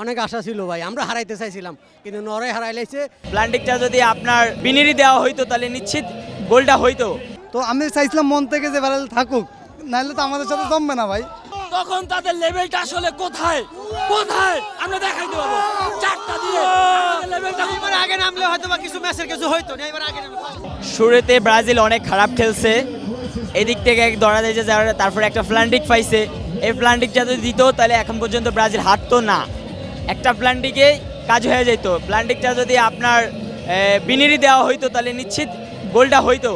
অনেক আশা ছিল ভাই, আমরা হারাইতে চাইছিলাম কিন্তু নরওয়ে হারাইলেছে। প্ল্যান্টিকটা যদি আপনার বিনিরি দেওয়া হইতো তাহলে নিশ্চিত গোলটা হইতো। তো আমি চাইছিলাম মন থেকে যে ব্রাজিল থাকুক, নাহলে তো আমাদের সাথে জমবে না ভাই। তখন তাদের লেভেলটা আসলে কোথায় কোথায় আমরা দেখাইতে পারবো চারটা দিয়ে লেভেলটা এবার আগে নামলে হয়তো বা কিছু ম্যাচের কিছু হইতো না, এবার আগে শুরুতে ব্রাজিল অনেক খারাপ খেলছে, এদিক থেকে এক ধরা দিয়েছে, তারপরে একটা প্ল্যান্টিক পাইছে। এই প্ল্যান্টিকটা যদি দিত তাহলে এখন পর্যন্ত ব্রাজিল হারতো না, একটা প্ল্যান্টিকে কাজ হয়ে যেত। প্ল্যান্টিকটা যদি আপনার বিনিরি দেওয়া হইতো তাহলে নিশ্চিত গোলটা হইতো।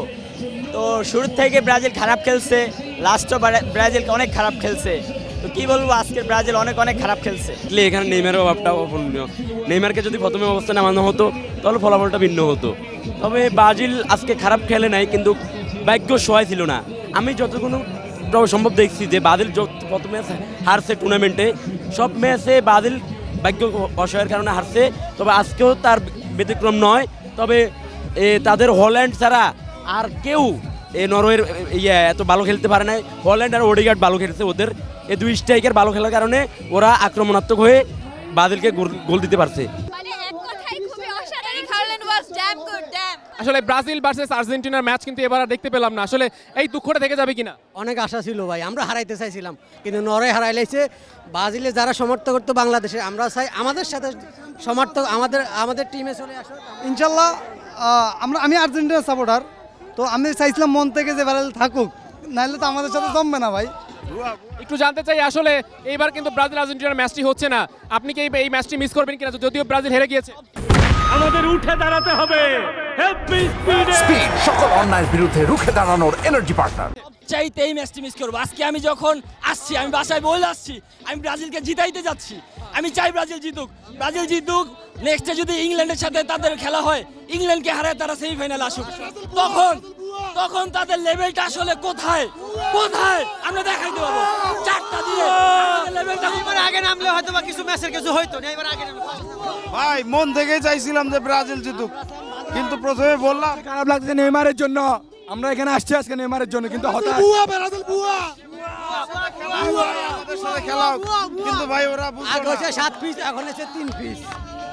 তো শুরু থেকে ব্রাজিল খারাপ খেলছে, লাস্টও ব্রাজিল অনেক খারাপ খেলছে। তো কি বলবো, আজকের ব্রাজিল অনেক অনেক খারাপ খেলছে। এখানে নেইমারের অভাবটা অপূরণীয়। নেইমারকে যদি প্রথমে অবস্থায় নামানো হতো তাহলে ফলাফলটা ভিন্ন হতো। তবে ব্রাজিল আজকে খারাপ খেলে নাই, কিন্তু ভাগ্য সহায় ছিল না। আমি যতগুলো সম্ভব দেখছি যে ব্রাজিল কত ম্যাচ হারছে টুর্নামেন্টে, সব ম্যাচে ব্রাজিল ভাগ্য অসহায়ের কারণে হারছে। তবে আজকেও তার ব্যতিক্রম নয়। তবে তাদের হল্যান্ড ছাড়া আর কেউ নরওয়ের এত ভালো খেলতে পারে না। হল্যান্ড আর ওডিগার্ড ভালো খেলছে, ওদের এই দুই স্ট্রাইকার ভালো খেলার কারণে ওরা আক্রমণাত্মক হয়ে ব্রাজিলকে গোল দিতে পারছে। আসলে ব্রাজিল ভার্সেস আর্জেন্টিনার ম্যাচ কিন্তু এবার আর দেখতে পেলাম না, আসলে এই দুঃখটা থেকে যাবে কিনা? অনেক আশা ছিল ভাই, আমরা হারাইতে চাইছিলাম কিন্তু নরওয়ে হারাইলেছে। ব্রাজিলে যারা সমর্থক করতো বাংলাদেশে, আমরা চাই আমাদের সাথে সমর্থক আমাদের টিমে চলে আসো ইনশাল্লাহ। আমি আর্জেন্টিনার সাপোর্টার, তো আমি চাইছিলাম মন থেকে যে ব্রাজিল থাকুক, নাহলে তো আমাদের সাথে জমবে না ভাই। একটু জানতে চাই, আসলে এইবার কিন্তু ব্রাজিল আর্জেন্টিনার ম্যাচটি হচ্ছে না, আপনি কি এই ম্যাচটি মিস করবেন কিনা যদিও ব্রাজিল হেরে গিয়েছে? আমাদের উঠে দাঁড়াতে হবে। স্পিড সকল অন্যায়ের বিরুদ্ধে রুখে দাঁড়ানোর এনার্জি পার্টনার। চাইতে এই ম্যাচটি মিস করবো। আজকে আমি যখন আসছি, আমি বাসায় বলে আসছি আমি ব্রাজিলকে জিতাইতে যাচ্ছি। আমি চাই ব্রাজিল জিতুক, ব্রাজিল জিতুক। নেক্সটে যদি ইংল্যান্ডের সাথে তাদের খেলা হয়, ইংল্যান্ডকে হারায় তারা সেমিফাইনাল আসুক। তখন তাদের লেভেলটা আসলে কোথায় কোথায় আমরা দেখাইতে পারবো চারটা দিয়ে লেভেলটা। এবার আগে নামলে হয়তো বা কিছু ম্যাচের কিছু হইতো না, এবার আগে ভাই মন থেকেই চাইছিলাম যে ব্রাজিল জিতুক, কিন্তু প্রথমে বললাম খারাপ লাগছে নেইমারের জন্য। আমরা এখানে আসছি আজকে নেইমারের জন্য, কিন্তু হতাশ। আমাদের সাথে খেলা হোক, কিন্তু ভাই ওরা আগে হচ্ছে 7 পিস, এখন হচ্ছে 3 পিস।